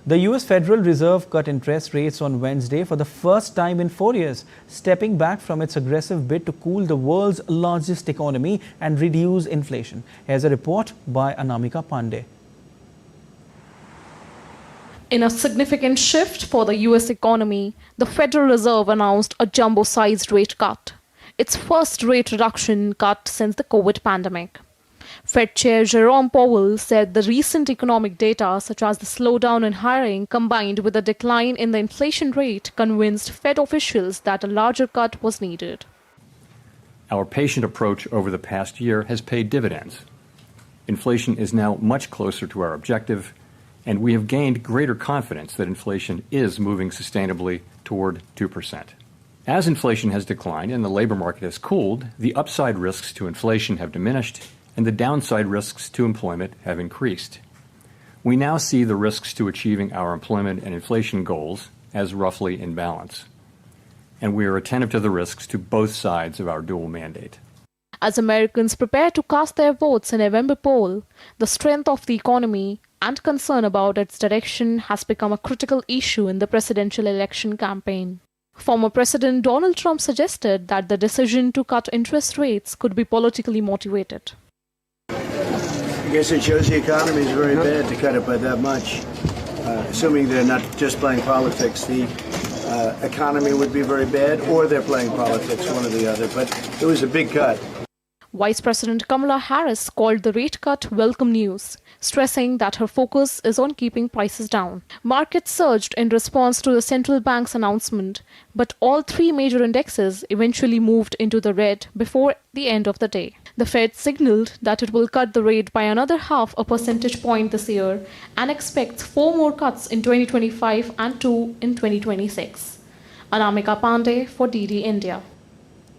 The US Federal Reserve cut interest rates on Wednesday for the first time in 4 years, stepping back from its aggressive bid to cool the world's largest economy and reduce inflation. Here's a report by Anamika Pandey. In a significant shift for the US economy, the Federal Reserve announced a jumbo-sized rate cut, its first rate reduction cut since the COVID pandemic. Fed Chair Jerome Powell said the recent economic data, such as the slowdown in hiring combined with a decline in the inflation rate, convinced Fed officials that a larger cut was needed. Our patient approach over the past year has paid dividends. Inflation is now much closer to our objective, and we have gained greater confidence that inflation is moving sustainably toward 2%. As inflation has declined and the labor market has cooled, the upside risks to inflation have diminished and the downside risks to employment have increased. We now see the risks to achieving our employment and inflation goals as roughly in balance, and we are attentive to the risks to both sides of our dual mandate. As Americans prepare to cast their votes in a November poll, the strength of the economy and concern about its direction has become a critical issue in the presidential election campaign. Former President Donald Trump suggested that the decision to cut interest rates could be politically motivated. I guess it shows the economy is very bad to cut it by that much. Assuming they're not just playing politics, the economy would be very bad, or they're playing politics, one or the other. But it was a big cut. Vice President Kamala Harris called the rate cut welcome news, stressing that her focus is on keeping prices down. Markets surged in response to the central bank's announcement, but all three major indexes eventually moved into the red before the end of the day. The Fed signaled that it will cut the rate by another 0.5 percentage point this year and expects 4 more cuts in 2025 and 2 in 2026. Anamika Pandey for DD India.